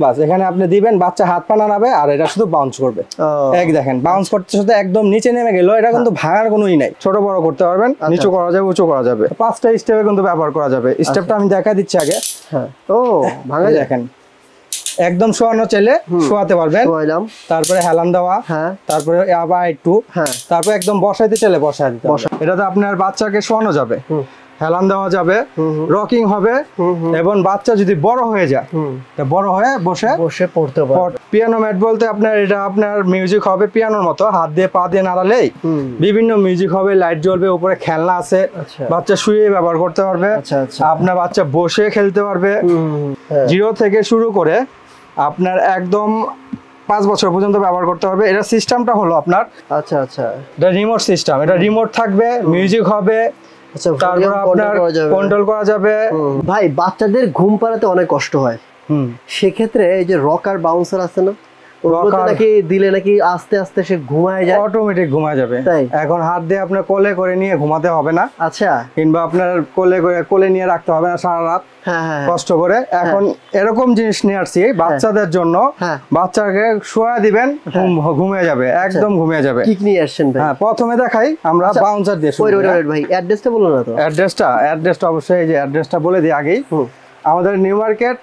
বাস এখানে আপনি দিবেন, বাচ্চা হাত পা নাড়াবে আর এটা শুধু বাউন্স করবে। এক দেখেন বাউন্স করতে সাথে একদম নিচে নেমে গেল, এটা কিন্তু ভাঙার কোনোই নাই। ছোট বড় করতে পারবেন, নিচু করা যাবে, উঁচু করা যাবে, 5টা স্টেপে কিন্তু ব্যবহার করা যাবে। স্টেপটা আমি দেখা দিচ্ছি আগে। হ্যাঁ ও ভাঙা দেখেন একদম শোয়ানো চাইলে শোয়াতে পারবেন, তারপরে হেলান দেওয়া, তারপরে আবার একটু, তারপরে একদম বসাইতে চাইলে বসাই দিতে হবে। এটাতে আপনার বাচ্চাকে শোয়ানো যাবে, হেলান দেওয়া যাবে, রকিং হবে, এবং বাচ্চা যদি বড় হয়ে যায় বড় হয়ে বসে বসে পড়তে পারবে। পিয়ানো ম্যাট বলতে আপনার এটা আপনার মিউজিক হবে পিয়ানোর মতো, হাত দিয়ে পা দিয়ে নাড়ালেই বিভিন্ন মিউজিক হবে, লাইট জ্বলবে, উপরে খেলনা আছে, বাচ্চা শুয়ে ব্যবহার করতে পারবে, আপনার বাচ্চা বসে খেলতে পারবে। 0 থেকে শুরু করে আপনার একদম 5 বছর পর্যন্ত ব্যবহার করতে পারবে। এটা সিস্টেমটা হলো আপনার এটা রিমোট সিস্টেম, এটা রিমোট থাকবে, মিউজিক হবে, তারপর আপনার কন্ট্রোল করা যাবে। ভাই বাচ্চাদের ঘুম পাড়াতে অনেক কষ্ট হয়, সেক্ষেত্রে এই যে রকার বাউন্সার আছে না, নাকি দিলে নাকি আস্তে আস্তে সে ঘুমায় যায়, অটোমেটিক ঘুমায় যাবে। এখন হাত দিয়ে আপনার কোলে করে নিয়ে ঘুমাতে হবে না, আচ্ছা, কিংবা আপনার কোলে নিয়ে রাখতে হবে না সারা রাত কষ্ট করে। এখন এরকম জিনিস নিয়ে আসছি বাচ্চাদের জন্য, বাচ্চাকে শোয়া দিবেন, ঘুমিয়ে যাবে, একদম ঘুমিয়ে যাবে। কি নিয়ে আসছেন ভাই? হ্যাঁ প্রথমে দেখাই আমরা বাউন্সার দিয়ে। ভাই অ্যাড্রেসটা বলুন না তো। অ্যাড্রেসটা অবশ্যই এই যে অ্যাড্রেসটা বলে দিই আগেই। আমাদের new market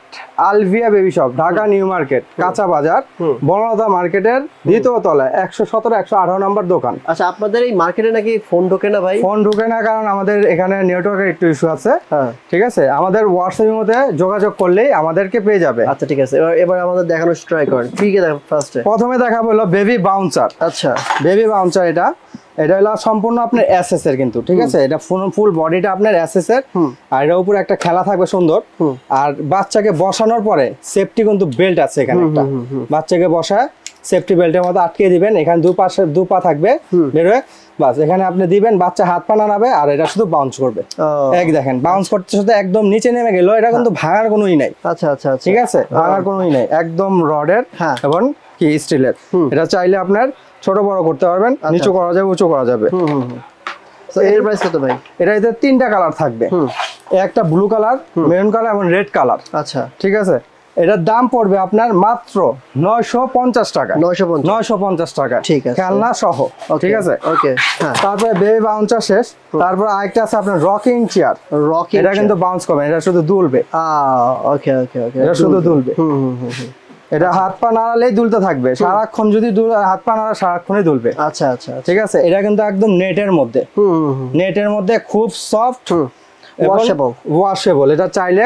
Alvia baby shop, Dhaka new market, কাঁচা বাজার, বনলতা মার্কেটের 2য় তলায় 117 118 নম্বর দোকান। আচ্ছা আপনাদের এই মার্কেটে নাকি ফোন ঢোকে না ভাই? ফোন ঢোকে না কারণ আমাদের এখানে নেটওয়ার্কের একটু ইস্যু আছে। ঠিক আছে, আমাদের হোয়াটসঅ্যাপের মধ্যে যোগাযোগ করলেই আমাদেরকে পেয়ে যাবে। আচ্ছা ঠিক আছে, এবার আমাদের দেখানোর ট্রাই করেন। কি কি দেখাবো ফার্স্টে? প্রথমে দেখাবো হলো বেবি বাউন্সার। আচ্ছা বেবি বাউন্সার এটা হলো সম্পূর্ণ আপনার এসএস এর, কিন্তু ঠিক আছে, এটা ফুল বডিটা আপনার এসএস এর, আর এর উপরে একটা খেলা থাকবে সুন্দর। আর বাচ্চাকে বসানোর পরে সেফটি কিন্তু বেল্ট আছে এখানে একটা, বাচ্চাকে বসায় সেফটি বেল্টের মধ্যে আটকে দিবেন, এখানে দু পা থাকবে বেরোয়, বাস এখানে আপনি দিবেন, বাচ্চা হাত পা নাড়াবে আর এটা শুধু বাউন্স করবে। এক দেখেন বাউন্স করতে সাথে একদম নিচে নেমে গেল, এটা কিন্তু ভাঙার কোনোই নাই। আচ্ছা আচ্ছা ঠিক আছে, ভাঙার কোনোই নাই, একদম রডের এবং কি স্টিলের। এটা চাইলে আপনার ছোট বড় করতে পারবেন, নিচু করা যাবে, উঁচু করা যাবে। এর প্রাইস কত ভাই? এটা এতে 3টা কালার থাকবে, একটা ব্লু কালার, মেরুন কালার এবং রেড কালার। আচ্ছা ঠিক আছে, এটার দাম পড়বে আপনার মাত্র 950 টাকা। 950 টাকা, ঠিক আছে, খেলনা সহ। ঠিক আছে, ওকে। তারপরে বেবি বাউন্সার শেষ, তারপর আরেকটা আছে আপনার রকিং চেয়ার। এটা কিন্তু বাউন্স করবে, এটা শুধু দুলবে। ওকে ওকে ওকে, এটা শুধু দুলবে। এটা হাত পা নাড়ালেই দুলতে থাকবে, সারাক্ষণ যদি হাত পা নাড়া সারাক্ষণই দুলবে। আচ্ছা আচ্ছা ঠিক আছে, এটা কিন্তু একদম নেটের মধ্যে খুব সফট, ওয়াশেবল। এটা চাইলে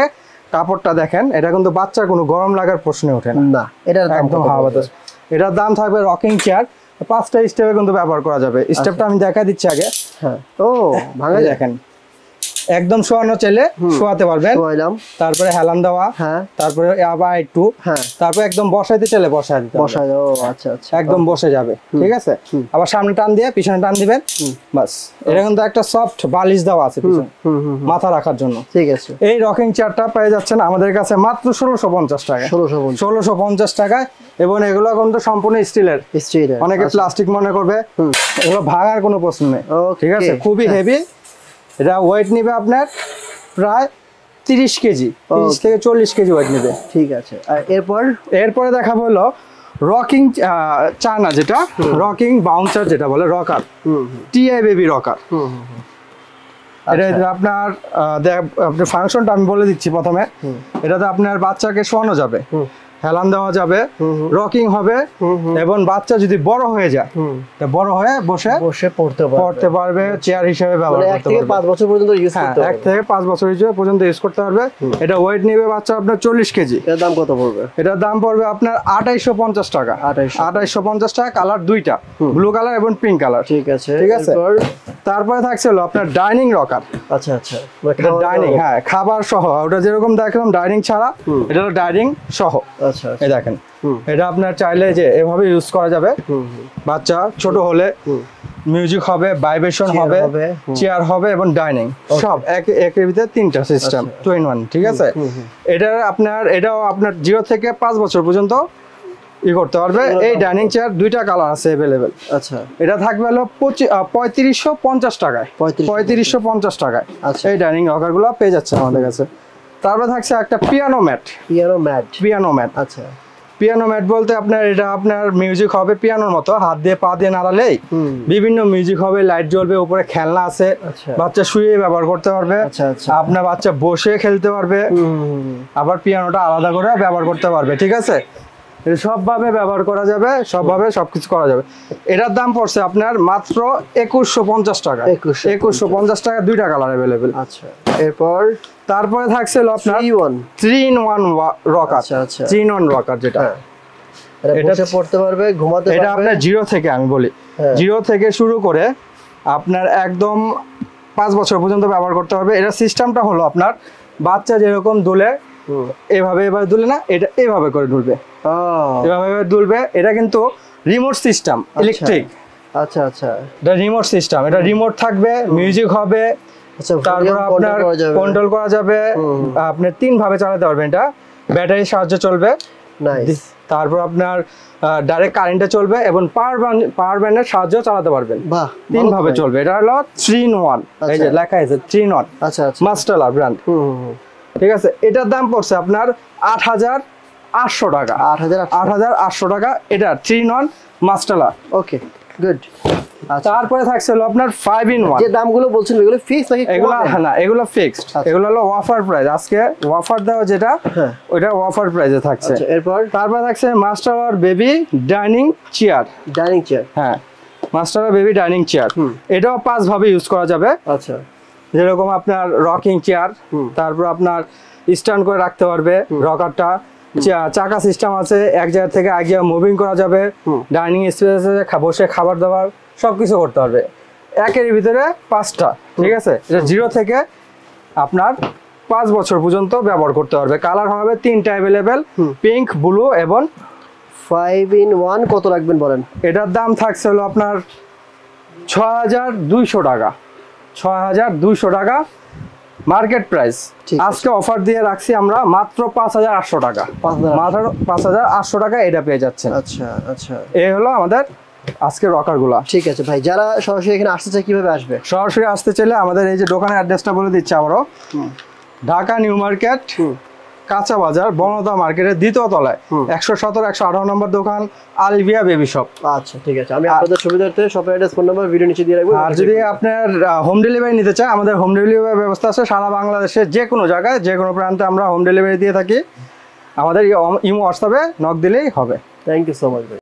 কাপড়টা দেখেন, এটা কিন্তু বাচ্চার কোনো গরম লাগার প্রশ্ন ওঠে না। এটার দাম একদম হাওয়া বাতাস। এটার দাম থাকবে রকিং চেয়ার, 5টা স্টেপে কিন্তু ব্যবহার করা যাবে। স্টেপটা আমি দেখা দিচ্ছি আগে। ও ভাঙা দেখেন একদম শোয়ানো চাইলে শোয়াতে পারবেন, তারপরে হেলান দেওয়া, তারপরে আবার একটু, তারপরে একদম বসাইতে চাইলে বসাই দিতে হবে। আচ্ছা আচ্ছা, একদম বসে যাবে। ঠিক আছে, আবার সামনে টান দিয়ে পিছনে টান দিবেন, বাস। এটা কিন্তু একটা সফট বালিশ দেওয়া আছে পিছনে মাথা রাখার জন্য। ঠিক আছে, এই রকিং চেয়ারটা পেয়ে যাচ্ছেন আমাদের কাছে মাত্র 1650 টাকায়। 1650 টাকায়, এবং এগুলো কিন্তু সম্পূর্ণ স্টিলের। অনেকে প্লাস্টিক মনে করবে, এগুলো ভাঙার কোনো প্রশ্ন নেই। ঠিক আছে, খুবই হেভি। এটা ওয়েট নিবে আপনার প্রায় 30 কেজি, 30 থেকে 40 কেজি ওয়েট নেবে। ঠিক আছে, আর এরপরে দেখাবো হলো রকিং চায়না, যেটা রকিং বাউন্সার যেটা বলে, রকার, টিআই বেবি রকার। এটা আপনার ফাংশনটা আমি বলে দিচ্ছি প্রথমে। এটাতে আপনার বাচ্চাকে শোয়ানো যাবে, হেলান দেওয়া যাবে, রকিং হবে, এবং বাচ্চা যদি বড় হয়ে যায় বড় হয়ে বসে পড়তে পারবে, চেয়ার হিসেবে ব্যবহার করতে পারবে। 1 থেকে 5 বছর পর্যন্ত ইউজ করতে পারবে। 1 থেকে 5 বছর পর্যন্ত ইউজ করতে পারবে। এটা ওয়েট নেবে বাচ্চা আপনার 40 কেজি। এর দাম কত পড়বে? এটার দাম পড়বে আপনার 2850 টাকা। 2850 টাকা, কালার 2টা, ব্লু কালার এবং পিঙ্ক কালার। ঠিক আছে, ঠিক আছে। তারপরে থাকছে হলো আপনার ডাইনিং রকার। আচ্ছা আচ্ছা, ডাইনিং, হ্যাঁ, খাবার সহ। ওটা যেরকম দেখলাম ডাইনিং ছাড়া, এটা হলো ডাইনিং সহ। আচ্ছা, এই দেখেন, এটা আপনার চাইলে যে এভাবে ইউজ করা যাবে। বাচ্চা ছোট হলে মিউজিক হবে, ভাইব্রেশন হবে, চেয়ার হবে এবং ডাইনিং সব একের ভিতরে 3টা সিস্টেম, 2 in 1। ঠিক আছে, এটাও আপনার 0 থেকে 5 বছর পর্যন্ত করতে পারবে। এই ডাইনিং চেয়ার 2টা কালার আছে अवेलेबल। আচ্ছা, এটা থাকবে হলো 3550 টাকায়। 3550 টাকায় এই ডাইনিং রকারগুলো পেয়ে যাচ্ছে আমাদের কাছে। তারপরে থাকছে একটা পিয়ানো ম্যাট। পিয়ানো ম্যাট আচ্ছা। পিয়ানো ম্যাট বলতে আপনার এটা আপনার মিউজিক হবে পিয়ানোর মতো, হাত দিয়ে পা দিয়ে নাড়ালেই বিভিন্ন মিউজিক হবে, লাইট জ্বলবে, উপরে খেলনা আছে, বাচ্চা শুয়ে ব্যবহার করতে পারবে, আপনার বাচ্চা বসে খেলতে পারবে, আবার পিয়ানোটা আলাদা করে ব্যবহার করতে পারবে। ঠিক আছে, সবভাবে ব্যবহার করা যাবে, সবভাবে সবকিছু করা যাবে। এটার দাম পড়ছে আপনার মাত্র 2150 টাকা। 2150 টাকা, 2টা কালার অ্যাভেলেবেল। আচ্ছা, এরপর তারপরে থাকছে আপনার 3-in-1 রকার। 3-in-1 রকার যেটা এটা পড়তে পারবে, ঘুমাতে পারবে। এটা আপনার 0 থেকে, আমি বলি 0 থেকে শুরু করে আপনার একদম 5 বছর পর্যন্ত ব্যবহার করতে পারবে। এটা সিস্টেমটা হলো আপনার বাচ্চা যেরকম দুলে এভাবে দুলে না, এটা এভাবে করে দুলবে, এভাবে দুলবে। এটা কিন্তু রিমোট সিস্টেম, ইলেকট্রিক। আচ্ছা আচ্ছা, এটা রিমোট সিস্টেম, এটা রিমোট থাকবে, মিউজিক হবে, তারপর আপনার কন্ট্রোল করা যাবে। আপনি 3 ভাবে চালাতে পারবেন, এটা ব্যাটারির সাহায্যে চলবে, তারপর আপনার ডাইরেক্ট কারেন্টে চলবে এবং পাওয়ার ব্যান্ডের সাহায্যে চালাতে পারবেন। 3 ভাবে চলবে। এটা হলো 3-in-1, এই যে লেখা আছে 3-in-1। আচ্ছা আচ্ছা, মাস্টালা ব্র্যান্ড। ঠিক আছে, এটার দাম পড়ছে আপনার 8800 টাকা। 8800 টাকা, এটা 3-in-1 মাস্টালা। ওকে, গুড। তারপরে থাকছে হলো আপনার 5-in-1। যে দামগুলো বলছেন এগুলো ফিক্সড নাকি? এগুলো না, এগুলো ফিক্সড। এগুলো হলো অফার প্রাইস, আজকে অফার দেওয়া যেটা ওইটা অফার প্রাইসে থাকছে। এরপর তারপরে থাকছে মাস্টার বেবি ডাইনিং চেয়ার। হ্যাঁ, মাস্টার বেবি ডাইনিং চেয়ার, এটাও 5 ভাবে ইউজ করা যাবে। আচ্ছা, যেরকম আপনার রকিং চেয়ার, তারপর আপনার স্ট্যান্ড করে রাখতে পারবে, রকারটা চাকা সিস্টেম আছে, এক জায়গা থেকে এক জায়গায় মুভিং করা যাবে, ডাইনিং স্পেসে বসে খাবার দাবার সবকিছু করতে পারবে। একের ভিতরে 5টা। ঠিক আছে, এটা 0 থেকে আপনার 5 বছর পর্যন্ত ব্যবহার করতে পারবে। কালার হবে 3টা অ্যাভেলেবেল, পিঙ্ক, ব্লু এবং 5-in-1 কত রাখবেন বলেন? এটার দাম থাকছে হলো আপনার 6200 টাকা। 6200 টাকা মার্কেট প্রাইস। আজকে অফার দিয়ে রাখছি আমরা মাত্র 5800 টাকা। মাত্র 5800 টাকা এটা পেয়ে যাচ্ছেন। আচ্ছা আচ্ছা, এই হলো আমাদের আজকে রকার গুলা। ঠিক আছে ভাই, যারা সরাসরি এখানে আসতে চায় কিভাবে আসবে? সরাসরি আসতে চাইলে আমাদের এই যে দোকানের অ্যাড্রেসটা বলে দিচ্ছি আবারও, ঢাকা নিউ মার্কেট, কাঁচা বাজার, বনদা মার্কেটের 2য় তলায় 117-118 নম্বর দোকান, আলভিয়া বেবি শপ। আচ্ছা ঠিক আছে, আমি আপনাদের সুবিধার্থে শপের অ্যাড্রেস, ফোন নাম্বার ভিডিও নিচে দিয়ে রাখবো। আর যদি আপনার হোম ডেলিভারি নিতে চান, আমাদের হোম ডেলিভারি ব্যবস্থা আছে সারা বাংলাদেশে, যে কোনো জায়গায় যে কোনো প্রান্তে আমরা হোম ডেলিভারি দিয়ে থাকি। আমাদের ইমো হোয়াটসঅ্যাপে নক দিলেই হবে। থ্যাংক ইউ সো মাচ ভাই।